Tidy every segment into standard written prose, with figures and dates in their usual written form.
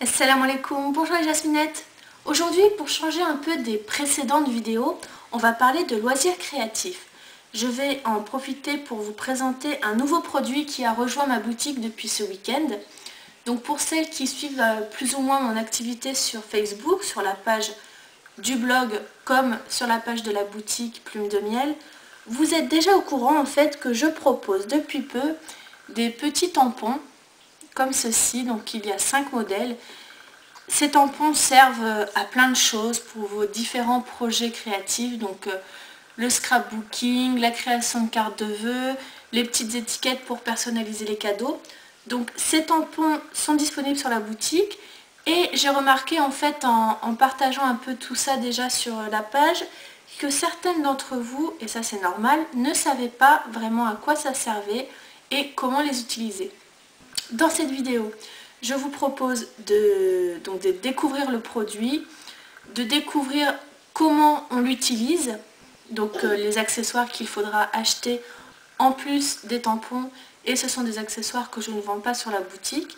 Assalamu alaikum, bonjour les Jasminettes. Aujourd'hui, pour changer un peu des précédentes vidéos, on va parler de loisirs créatifs. Je vais en profiter pour vous présenter un nouveau produit qui a rejoint ma boutique depuis ce week-end. Donc pour celles qui suivent plus ou moins mon activité sur Facebook, sur la page du blog comme sur la page de la boutique Plume de Miel, vous êtes déjà au courant en fait que je propose depuis peu des petits tampons comme ceci. Donc il y a 5 modèles. Ces tampons servent à plein de choses pour vos différents projets créatifs, donc le scrapbooking, la création de cartes de vœux, les petites étiquettes pour personnaliser les cadeaux. Donc ces tampons sont disponibles sur la boutique et j'ai remarqué en fait en partageant un peu tout ça déjà sur la page que certaines d'entre vous, et ça c'est normal, ne savaient pas vraiment à quoi ça servait et comment les utiliser. Dans cette vidéo, je vous propose de découvrir le produit, de découvrir comment on l'utilise, donc les accessoires qu'il faudra acheter en plus des tampons, et ce sont des accessoires que je ne vends pas sur la boutique.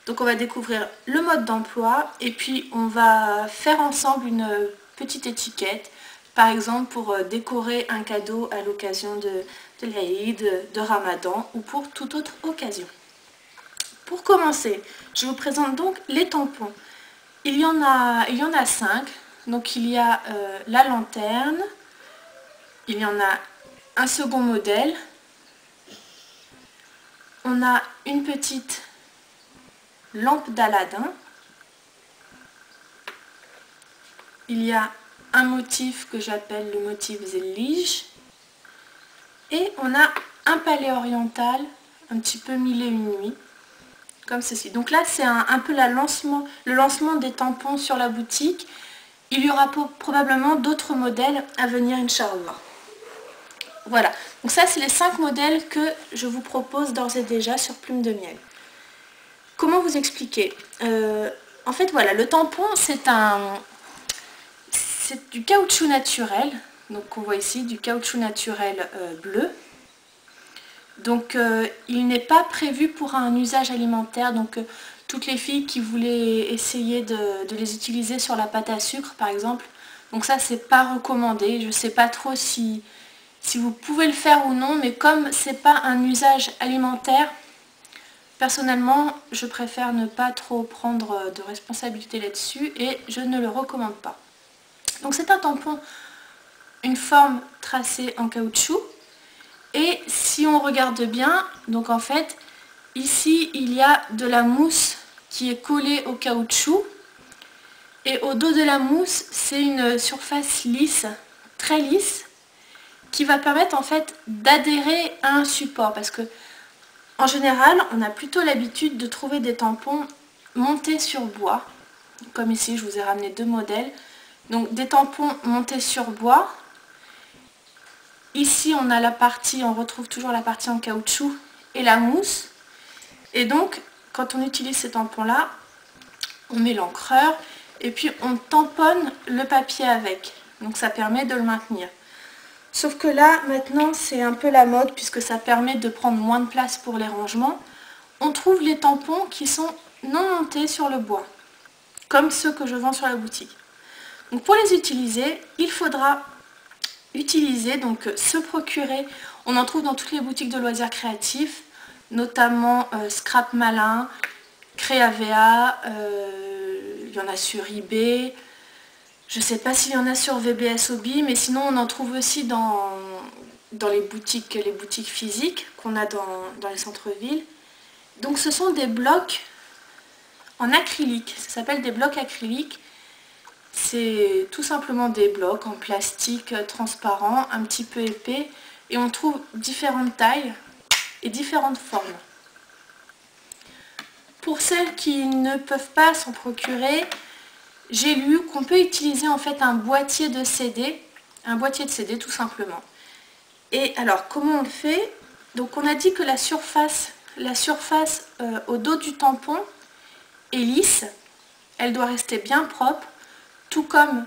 Donc on va découvrir le mode d'emploi et puis on va faire ensemble une petite étiquette, par exemple pour décorer un cadeau à l'occasion de l'Aïd, de Ramadan ou pour toute autre occasion. Pour commencer, je vous présente donc les tampons. Il y en a 5. Donc il y a la lanterne, il y en a un second modèle, on a une petite lampe d'Aladin, il y a un motif que j'appelle le motif Zellige, et on a un palais oriental un petit peu mille et une nuits, comme ceci. Donc là c'est un peu le lancement des tampons sur la boutique. Il y aura probablement d'autres modèles à venir, Inch'Allah. Voilà, donc ça c'est les 5 modèles que je vous propose d'ores et déjà sur Plume de Miel. Comment vous expliquer en fait voilà, le tampon c'est du caoutchouc naturel. Donc on voit ici du caoutchouc naturel bleu. Donc il n'est pas prévu pour un usage alimentaire. Donc toutes les filles qui voulaient essayer de les utiliser sur la pâte à sucre par exemple, donc ça c'est pas recommandé. Je sais pas trop si vous pouvez le faire ou non, mais comme c'est pas un usage alimentaire, personnellement je préfère ne pas trop prendre de responsabilité là-dessus et je ne le recommande pas. Donc c'est un tampon, une forme tracée en caoutchouc. Et si on regarde bien, donc en fait, ici il y a de la mousse qui est collée au caoutchouc. Et au dos de la mousse, c'est une surface lisse, très lisse, qui va permettre en fait d'adhérer à un support. Parce que en général, on a plutôt l'habitude de trouver des tampons montés sur bois. Comme ici, je vous ai ramené 2 modèles. Donc des tampons montés sur bois. Ici on retrouve toujours la partie en caoutchouc et la mousse. Et donc quand on utilise ces tampons là, on met l'encreur et puis on tamponne le papier avec. Donc ça permet de le maintenir. Sauf que là maintenant c'est un peu la mode puisque ça permet de prendre moins de place pour les rangements. On trouve les tampons qui sont non montés sur le bois, comme ceux que je vends sur la boutique. Donc pour les utiliser, il faudra donc se procurer, on en trouve dans toutes les boutiques de loisirs créatifs, notamment Scrap Malin, Créavea, il y en a sur eBay, je ne sais pas s'il y en a sur VBS Hobby, mais sinon on en trouve aussi dans les boutiques physiques qu'on a dans les centres-villes. Donc ce sont des blocs en acrylique, ça s'appelle des blocs acryliques. C'est tout simplement des blocs en plastique transparent, un petit peu épais, et on trouve différentes tailles et différentes formes. Pour celles qui ne peuvent pas s'en procurer, j'ai lu qu'on peut utiliser en fait un boîtier de CD tout simplement. Et alors comment on le fait? Donc on a dit que la surface au dos du tampon est lisse, elle doit rester bien propre, tout comme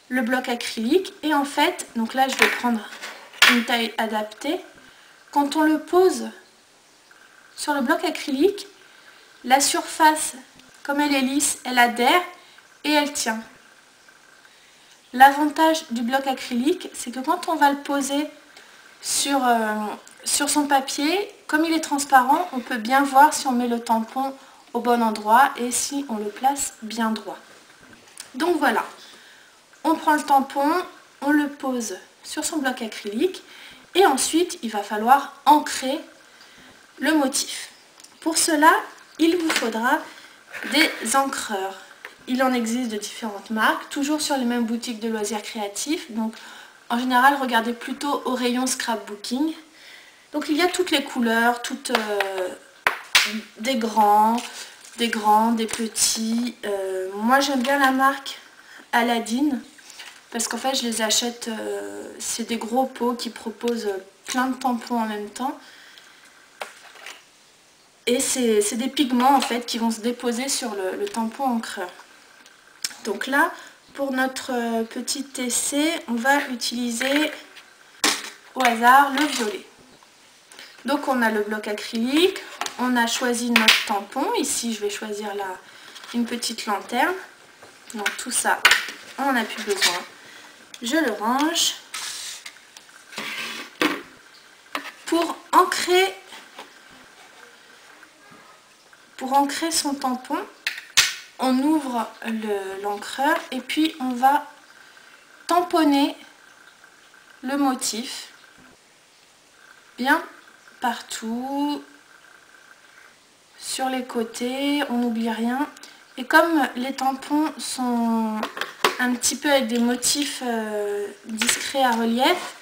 le bloc acrylique. Et en fait, donc là je vais prendre une taille adaptée, quand on le pose sur le bloc acrylique, la surface comme elle est lisse, elle adhère et elle tient. L'avantage du bloc acrylique, c'est que quand on va le poser sur son papier, comme il est transparent, on peut bien voir si on met le tampon au bon endroit et si on le place bien droit. Donc voilà, on prend le tampon, on le pose sur son bloc acrylique et ensuite il va falloir ancrer le motif. Pour cela, il vous faudra des encreurs. Il en existe de différentes marques, toujours sur les mêmes boutiques de loisirs créatifs. Donc en général, regardez plutôt au rayon scrapbooking. Donc il y a toutes les couleurs, des grands, des petits. Moi j'aime bien la marque Aladdin parce qu'en fait je les achète, c'est des gros pots qui proposent plein de tampons en même temps. Et c'est des pigments en fait qui vont se déposer sur le tampon encreur. Donc là, pour notre petit essai, on va utiliser au hasard le violet. Donc on a le bloc acrylique, on a choisi notre tampon. Ici, je vais choisir une petite lanterne. Donc tout ça, on n'en a plus besoin. Je le range. Pour ancrer son tampon, on ouvre l'encreur et puis on va tamponner le motif bien partout, sur les côtés, on n'oublie rien. Et comme les tampons sont un petit peu avec des motifs discrets à relief,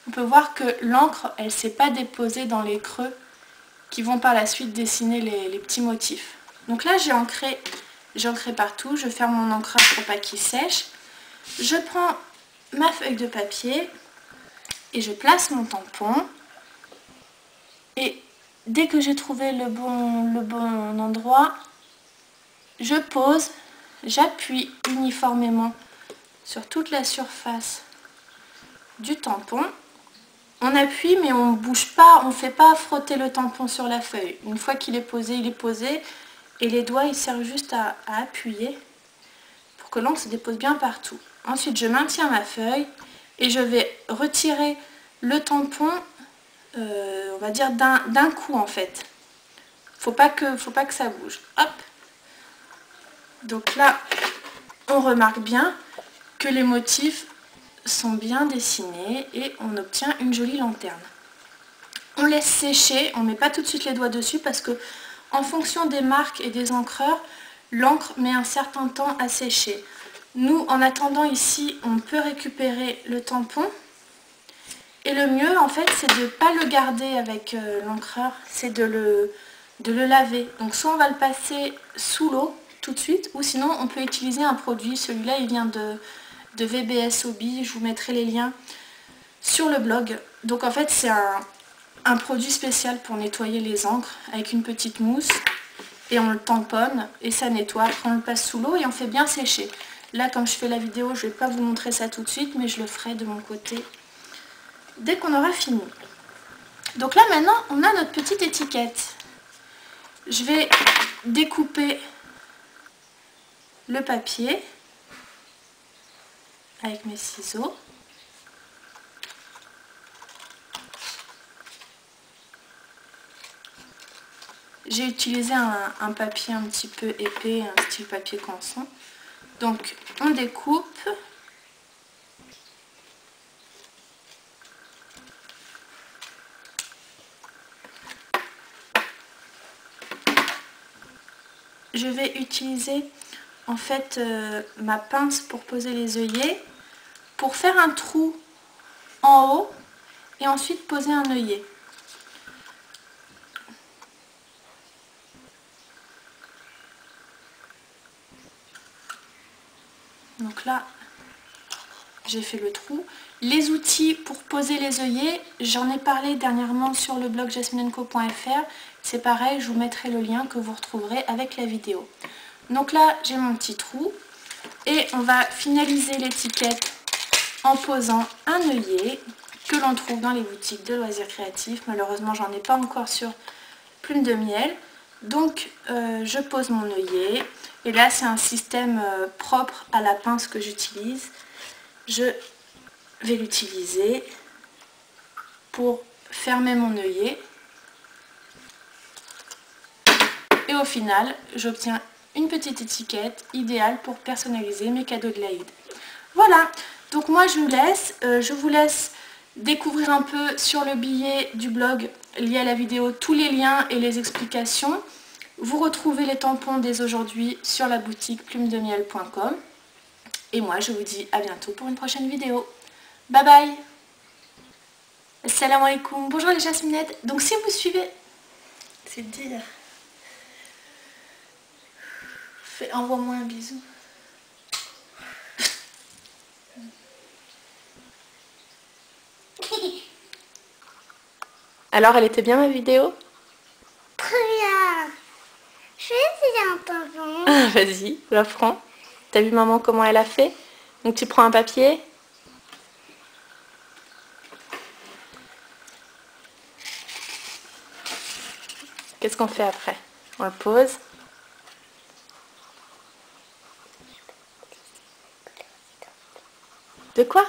on peut voir que l'encre, elle ne s'est pas déposée dans les creux qui vont par la suite dessiner les petits motifs. Donc là, j'ai ancré partout, je ferme mon encreur pour pas qu'il sèche. Je prends ma feuille de papier et je place mon tampon. Et dès que j'ai trouvé le bon endroit, je pose, j'appuie uniformément sur toute la surface du tampon. On appuie mais on ne bouge pas, on ne fait pas frotter le tampon sur la feuille. Une fois qu'il est posé, il est posé. Et les doigts, ils servent juste à appuyer pour que l'encre se dépose bien partout. Ensuite, je maintiens ma feuille et je vais retirer le tampon, on va dire d'un coup en fait. Faut pas que ça bouge. Hop. Donc là, on remarque bien que les motifs sont bien dessinés et on obtient une jolie lanterne. On laisse sécher, on ne met pas tout de suite les doigts dessus parce que en fonction des marques et des encreurs, l'encre met un certain temps à sécher. Nous, en attendant ici, on peut récupérer le tampon. Et le mieux, en fait, c'est de ne pas le garder avec l'encreur, c'est de le laver. Donc soit on va le passer sous l'eau tout de suite, ou sinon on peut utiliser un produit. Celui-là, il vient de VBS Hobby, je vous mettrai les liens sur le blog. Donc en fait, c'est un produit spécial pour nettoyer les encres avec une petite mousse et on le tamponne et ça nettoie. Après on le passe sous l'eau et on fait bien sécher. Là comme je fais la vidéo, je ne vais pas vous montrer ça tout de suite, mais je le ferai de mon côté dès qu'on aura fini. Donc là maintenant on a notre petite étiquette. Je vais découper le papier avec mes ciseaux. J'ai utilisé un papier un petit peu épais, un style papier canson. Donc on découpe. Je vais utiliser en fait ma pince pour poser les œillets, pour faire un trou en haut et ensuite poser un œillet. Donc là, j'ai fait le trou. Les outils pour poser les œillets, j'en ai parlé dernièrement sur le blog jasminenco.fr. C'est pareil, je vous mettrai le lien que vous retrouverez avec la vidéo. Donc là, j'ai mon petit trou. Et on va finaliser l'étiquette en posant un œillet que l'on trouve dans les boutiques de loisirs créatifs. Malheureusement, j'en ai pas encore sur Plume de Miel. Donc je pose mon œillet et là c'est un système propre à la pince que j'utilise. Je vais l'utiliser pour fermer mon œillet et au final j'obtiens une petite étiquette idéale pour personnaliser mes cadeaux de l'Aïd. Voilà, donc moi je vous laisse découvrir un peu sur le billet du blog lié à la vidéo tous les liens et les explications. Vous retrouvez les tampons dès aujourd'hui sur la boutique plumedemiel.com. Et moi je vous dis à bientôt pour une prochaine vidéo. Bye bye. Assalamu alaikum. Bonjour les jasminettes. Donc si vous suivez, c'est dire. Envoie-moi un bisou. Alors, elle était bien ma vidéo? Très bien. Je vais essayer un tampon. Ah, vas-y, la prends. T'as vu maman comment elle a fait? Donc tu prends un papier. Qu'est-ce qu'on fait après? On le pose. De quoi?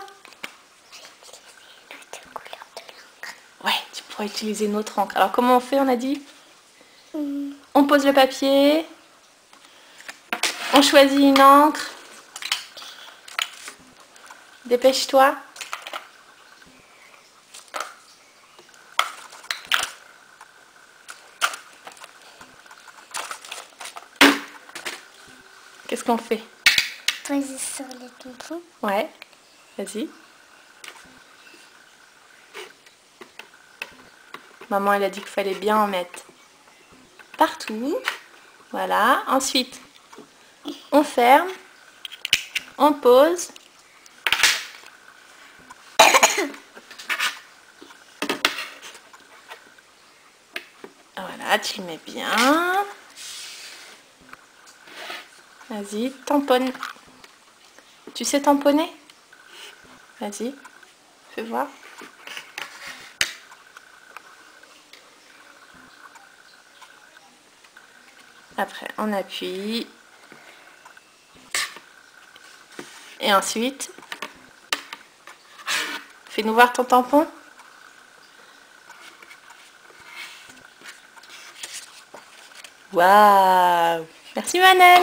Ouais, tu pourrais utiliser une autre encre. Alors comment on fait, on a dit? On pose le papier. On choisit une encre. Dépêche-toi. Qu'est-ce qu'on fait? Poser sur les tampons. Ouais, vas-y. Maman, elle a dit qu'il fallait bien en mettre partout. Voilà. Ensuite, on ferme. On pose. Voilà, tu le mets bien. Vas-y, tamponne. Tu sais tamponner? Vas-y, fais voir. Après, on appuie. Et ensuite, fais-nous voir ton tampon. Waouh! Merci Manel!